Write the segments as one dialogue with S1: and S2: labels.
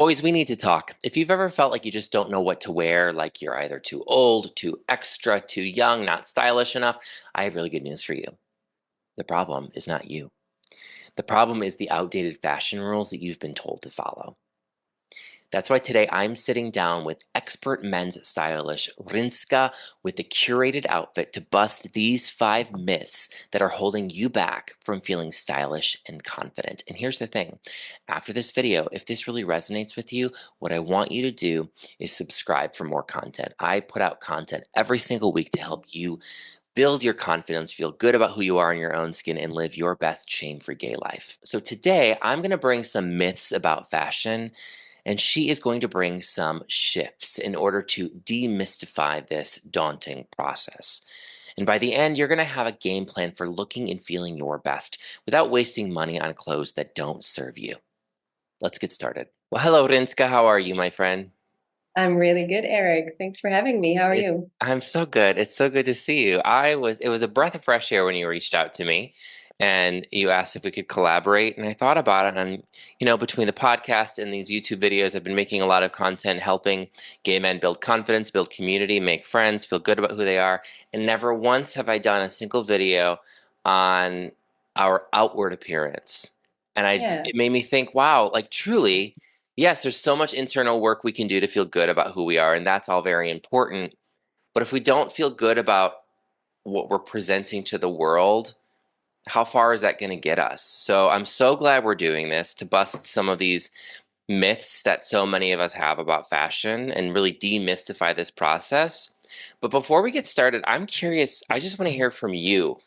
S1: Boys, we need to talk. If you've ever felt like you just don't know what to wear, like you're either too old, too extra, too young, not stylish enough, I have really good news for you. The problem is not you. The problem is the outdated fashion rules that you've been told to follow. That's why today I'm sitting down with expert men's stylist Rinske with a curated outfit to bust these 5 myths that are holding you back from feeling stylish and confident. And here's the thing, after this video, if this really resonates with you, what I want you to do is subscribe for more content. I put out content every single week to help you build your confidence, feel good about who you are in your own skin, and live your best shame-free gay life. So today, I'm going to bring some myths about fashion, and she is going to bring some shifts in order to demystify this daunting process. And by the end, you're going to have a game plan for looking and feeling your best without wasting money on clothes that don't serve you. Let's get started. Well, hello, Rinska. How are you, my friend?
S2: I'm really good, Eric. Thanks for having me. How are you?
S1: I'm so good. It's so good to see you. It was a breath of fresh air when you reached out to me and you asked if we could collaborate. And I thought about it. And, between the podcast and these YouTube videos, I've been making a lot of content helping gay men build confidence, build community, make friends, feel good about who they are. And never once have I done a single video on our outward appearance. And
S2: Yeah,
S1: it made me think, wow, like truly. Yes, there's so much internal work we can do to feel good about who we are, and that's all very important. But if we don't feel good about what we're presenting to the world, how far is that going to get us? So I'm so glad we're doing this to bust some of these myths that so many of us have about fashion and really demystify this process. But before we get started, I'm curious, I just want to hear from you.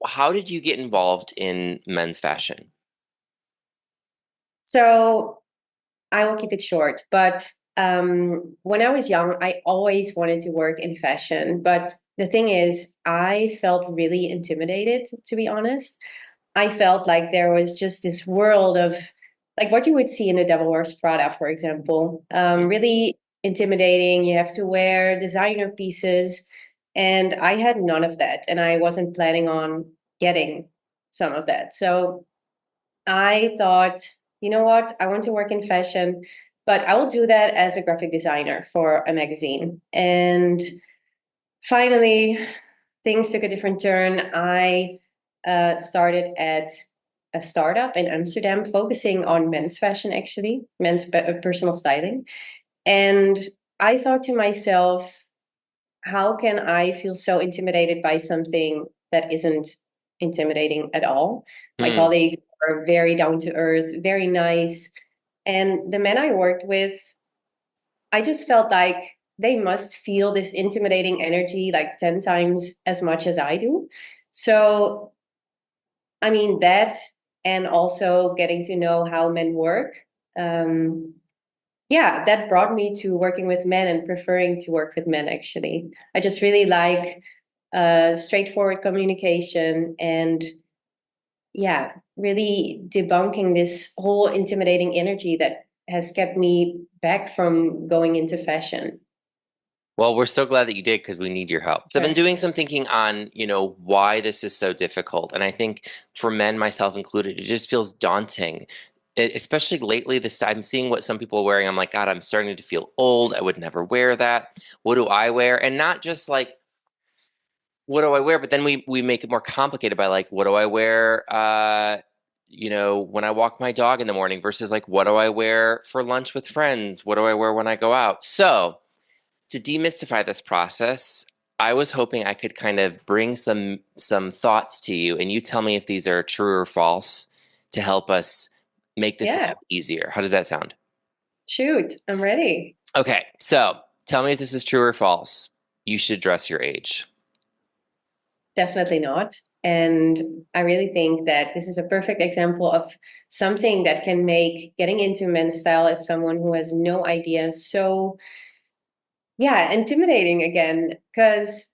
S1: How did you get involved in men's fashion?
S2: so I will keep it short. But when I was young, I always wanted to work in fashion. But the thing is, I felt really intimidated, to be honest. I felt like there was just this world of like what you would see in the Devil Wears Prada, for example. Really intimidating. You have to wear designer pieces. And I had none of that. And I wasn't planning on getting some of that. So I thought, you know what? I want to work in fashion, but I will do that as a graphic designer for a magazine. And finally, things took a different turn. I started at a startup in Amsterdam focusing on men's fashion, actually, personal styling. And I thought to myself, how can I feel so intimidated by something that isn't intimidating at all? My
S1: Hmm.
S2: colleagues are very down to earth, very nice. And the men I worked with, I just felt like they must feel this intimidating energy like 10 times as much as I do. So, I mean, that and also getting to know how men work. Um, yeah, that brought me to working with men and preferring to work with men, actually. I just really like straightforward communication and, yeah, really debunking this whole intimidating energy that has kept me back from going into fashion.
S1: Well, we're so glad that you did because we need your help. So I've been doing some thinking on, why this is so difficult. And I think for men, myself included, it just feels daunting. Especially lately, this I'm seeing what some people are wearing. I'm like, God, I'm starting to feel old. I would never wear that. What do I wear? And not just like, what do I wear? But then we make it more complicated by like, what do I wear? When I walk my dog in the morning versus like, what do I wear for lunch with friends? What do I wear when I go out? So to demystify this process, I was hoping I could kind of bring some thoughts to you, and you tell me if these are true or false to help us make this a
S2: Yeah,
S1: little easier. How does that sound?
S2: shoot, I'm ready.
S1: Okay, so tell me if this is true or false. You should dress your age.
S2: Definitely not. And I really think that this is a perfect example of something that can make getting into men's style as someone who has no idea so, yeah, intimidating again. Because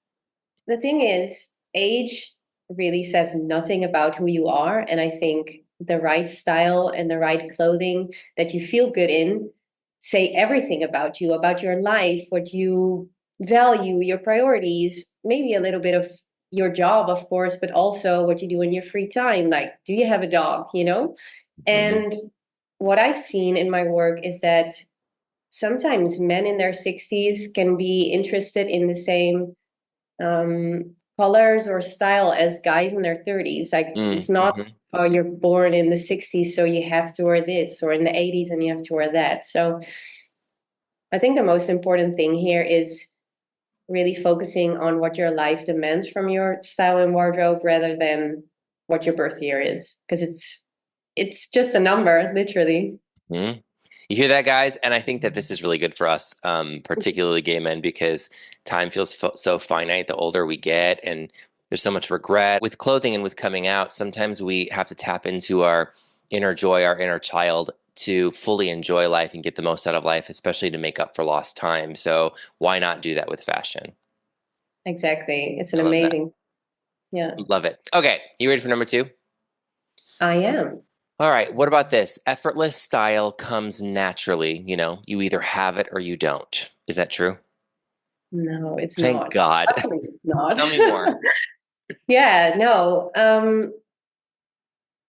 S2: the thing is, age really says nothing about who you are. And I think the right style and the right clothing that you feel good in say everything about you, about your life, what you value, your priorities, maybe a little bit of your job, of course, but also what you do in your free time. Like, do you have a dog, you know?
S1: Mhm.
S2: And what I've seen in my work is that sometimes men in their 60s can be interested in the same colors or style as guys in their 30s. Like it's not,
S1: Mm-hmm.
S2: oh, you're born in the 60s, so you have to wear this, or in the 80s and you have to wear that. So I think the most important thing here is really focusing on what your life demands from your style and wardrobe rather than what your birth year is, because it's just a number, literally.
S1: Mm-hmm. You hear that, guys? And I think that this is really good for us, particularly gay men, because time feels so finite the older we get, and there's so much regret with clothing and with coming out. Sometimes we have to tap into our inner joy, our inner child, to fully enjoy life and get the most out of life, especially to make up for lost time. So why not do that with fashion?
S2: Exactly. It's an
S1: I love that.
S2: amazing, yeah.
S1: Love it. Okay, you ready for number two?
S2: I am.
S1: All right, what about this? Effortless style comes naturally. You either have it or you don't. Is that true?
S2: No, it's
S1: Thank
S2: not.
S1: God.
S2: Absolutely not.
S1: Tell me more.
S2: Yeah, no.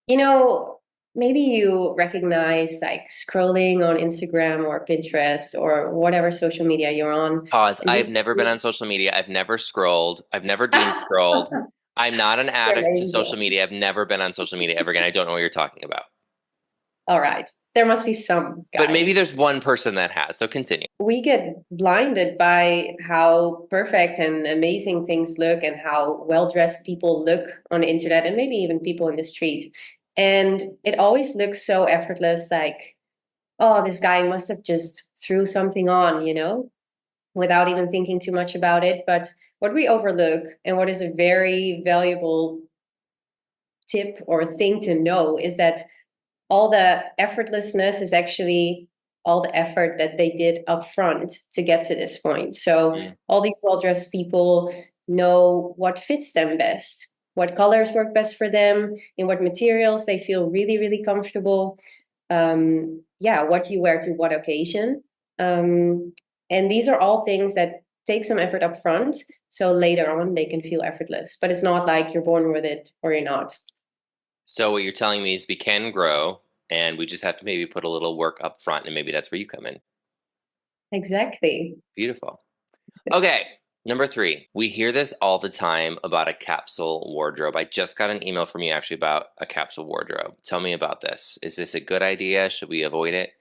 S2: You know, maybe you recognize like scrolling on Instagram or Pinterest or whatever social media you're on
S1: Pause.
S2: and
S1: I've
S2: just
S1: never been on social media. I've never scrolled. I've never doom scrolled. I'm not an
S2: you're
S1: addict to social
S2: amazing.
S1: media. I've never been on social media ever again. I don't know what you're talking about.
S2: All right. There must be some
S1: But maybe
S2: guys.
S1: there's one person that has. So continue.
S2: We get blinded by how perfect and amazing things look and how well dressed people look on the internet and maybe even people in the street. And it always looks so effortless, like, oh, this guy must have just threw something on, without even thinking too much about it. But what we overlook and what is a very valuable tip or thing to know is that all the effortlessness is actually all the effort that they did up front to get to this point. So
S1: Mm.
S2: all these well-dressed people know what fits them best, what colors work best for them, in what materials they feel really, really comfortable. Yeah, what you wear to what occasion. And these are all things that take some effort up front. So later on, they can feel effortless. But it's not like you're born with it or you're not.
S1: So what you're telling me is we can grow, and we just have to maybe put a little work up front, and maybe that's where you come in.
S2: Exactly.
S1: Beautiful. Okay, number three. We hear this all the time about a capsule wardrobe. I just got an email from you actually about a capsule wardrobe. Tell me about this. Is this a good idea? Should we avoid it?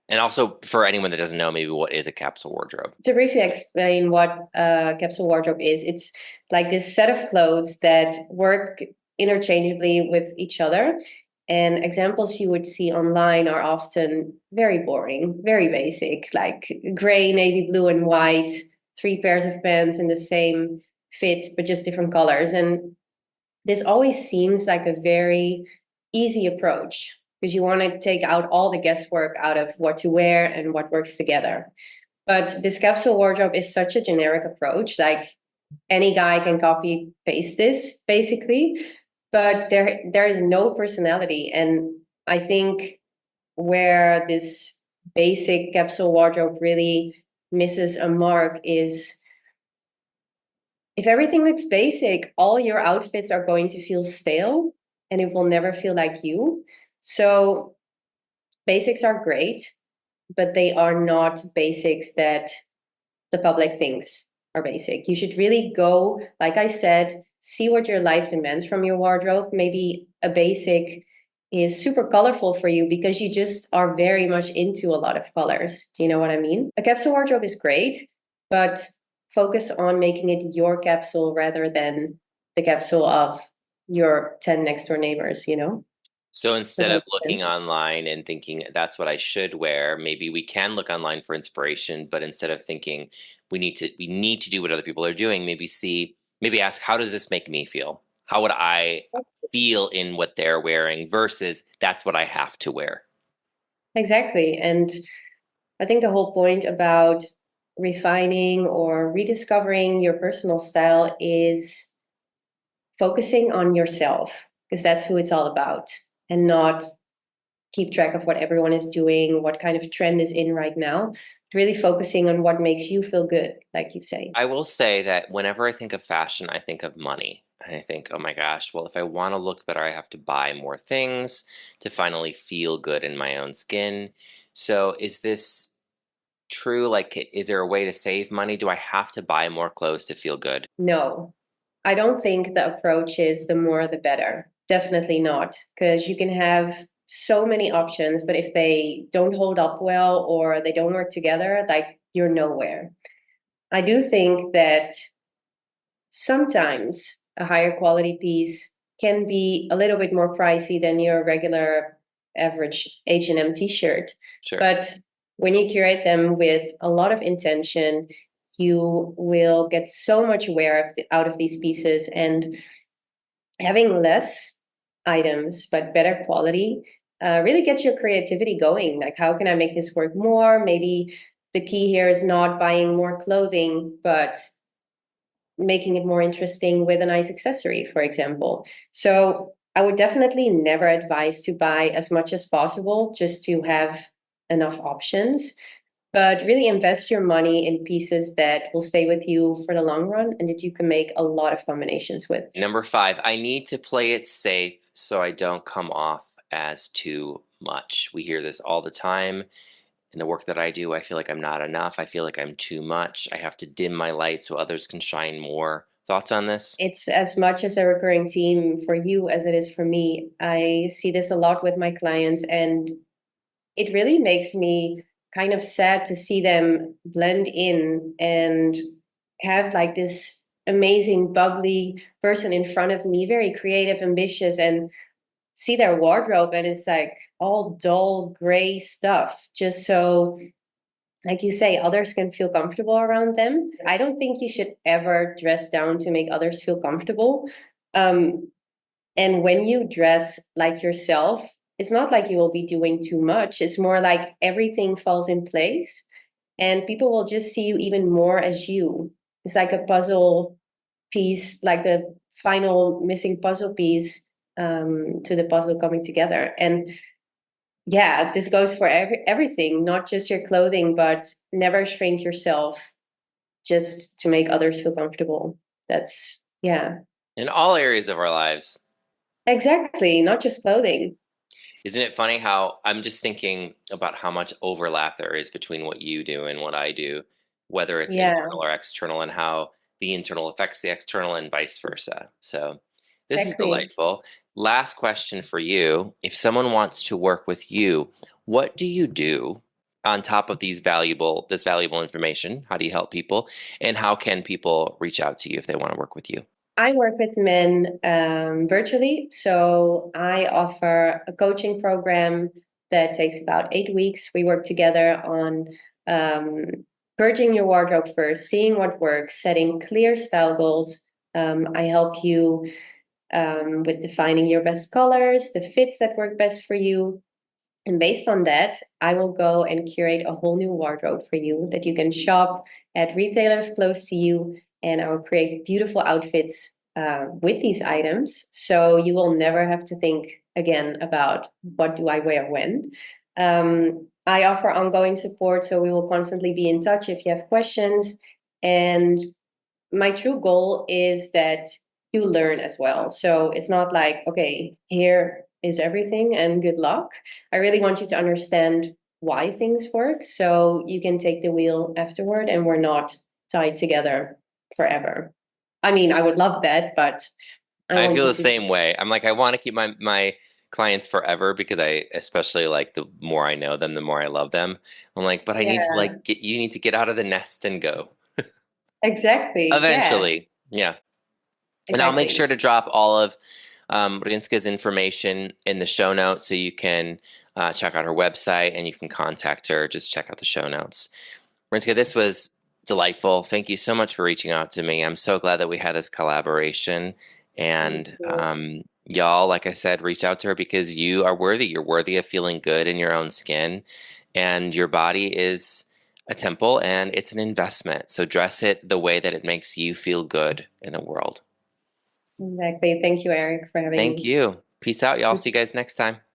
S1: And also, for anyone that doesn't know, maybe what is a capsule wardrobe?
S2: To briefly explain what a capsule wardrobe is, it's like this set of clothes that work interchangeably with each other. And examples you would see online are often very boring, very basic, like gray, navy blue, and white, three pairs of pants in the same fit, but just different colors. And this always seems like a very easy approach because you want to take out all the guesswork out of what to wear and what works together. But this capsule wardrobe is such a generic approach. Like any guy can copy paste this basically, but there is no personality. And I think where this basic capsule wardrobe really misses a mark is if everything looks basic, all your outfits are going to feel stale and it will never feel like you. So basics are great, but they are not basics that the public thinks are basic. You should really go, like I said, see what your life demands from your wardrobe. Maybe a basic is super colorful for you because you just are very much into a lot of colors. Do you know what I mean? A capsule wardrobe is great, but focus on making it your capsule rather than the capsule of your 10 next door neighbors.
S1: So
S2: Does
S1: instead
S2: that
S1: of
S2: make
S1: looking
S2: sense?
S1: online and thinking that's what I should wear, maybe we can look online for inspiration, but instead of thinking we need to do what other people are doing, maybe ask, how does this make me feel? How would I feel in what they're wearing versus that's what I have to wear?
S2: Exactly. And I think the whole point about refining or rediscovering your personal style is focusing on yourself because that's who it's all about and not keep track of what everyone is doing, what kind of trend is in right now. Really focusing on what makes you feel good, like you say.
S1: I will say that whenever I think of fashion, I think of money. And I think, oh my gosh, well, if I want to look better, I have to buy more things to finally feel good in my own skin. So is this true? Like, is there a way to save money? Do I have to buy more clothes to feel good?
S2: No, I don't think the approach is the more the better. Definitely not, because you can have so many options, but if they don't hold up well or they don't work together, like you're nowhere. I do think that sometimes a higher quality piece can be a little bit more pricey than your regular average H&M t-shirt.
S1: Sure.
S2: But when you curate them with a lot of intention, you will get so much wear out of these pieces, and having less items but better quality really gets your creativity going. Like, how can I make this work more? Maybe the key here is not buying more clothing, but making it more interesting with a nice accessory, for example. So I would definitely never advise to buy as much as possible just to have enough options, but really invest your money in pieces that will stay with you for the long run and that you can make a lot of combinations with.
S1: Number five, I need to play it safe so I don't come off as too much. We hear this all the time. In the work that I do, I feel like I'm not enough. I feel like I'm too much. I have to dim my light so others can shine more. Thoughts on this?
S2: It's as much as a recurring theme for you as it is for me. I see this a lot with my clients, and it really makes me kind of sad to see them blend in and have like this amazing, bubbly person in front of me, very creative, ambitious, and see their wardrobe and it's like all dull gray stuff, just so, like you say, others can feel comfortable around them. I don't think you should ever dress down to make others feel comfortable. Um, and when you dress like yourself, it's not like you will be doing too much. It's more like everything falls in place and people will just see you even more as you. It's like a puzzle piece, like the final missing puzzle piece to the puzzle coming together. And yeah, this goes for everything, not just your clothing, but never shrink yourself just to make others feel comfortable. That's, yeah,
S1: In all areas of our lives.
S2: exactly. Not just clothing.
S1: Isn't it funny how I'm just thinking about how much overlap there is between what you do and what I do, whether it's
S2: Yeah,
S1: internal or external, and how the internal affects the external and vice versa. So this is
S2: exactly.
S1: delightful. Last question for you. If someone wants to work with you, what do you do on top of this valuable information? How do you help people? And how can people reach out to you if they want to work with you?
S2: I work with men virtually. So I offer a coaching program that takes about 8 weeks. We work together on um, purging your wardrobe first, seeing what works, setting clear style goals. I help you with defining your best colors, the fits that work best for you. And based on that, I will go and curate a whole new wardrobe for you that you can shop at retailers close to you. And I will create beautiful outfits with these items. So you will never have to think again about what do I wear when. I offer ongoing support. So we will constantly be in touch if you have questions. And my true goal is that you learn as well. So it's not like, okay, here is everything and good luck. I really want you to understand why things work so you can take the wheel afterward and we're not tied together forever. I mean, I would love that, but I
S1: I
S2: want
S1: feel
S2: you
S1: the
S2: to.
S1: same way. I'm like, I want to keep my clients forever because I especially like the more I know them, the more I love them. I'm like, but I need to
S2: Yeah,
S1: like get you need to get out of the nest and go.
S2: exactly. Yeah,
S1: Eventually. Yeah. And I'll make
S2: exactly.
S1: sure to drop all of Rinska's information in the show notes so you can check out her website and you can contact her. Just check out the show notes. Rinska, this was delightful. Thank you so much for reaching out to me. I'm so glad that we had this collaboration.
S2: Me
S1: And
S2: too.
S1: y'all, like I said, reach out to her because you are worthy. You're worthy of feeling good in your own skin. And your body is a temple and it's an investment. So dress it the way that it makes you feel good in the world.
S2: Exactly. Thank you, Eric, for having
S1: Thank
S2: me.
S1: you. Peace out, y'all. See you guys next time.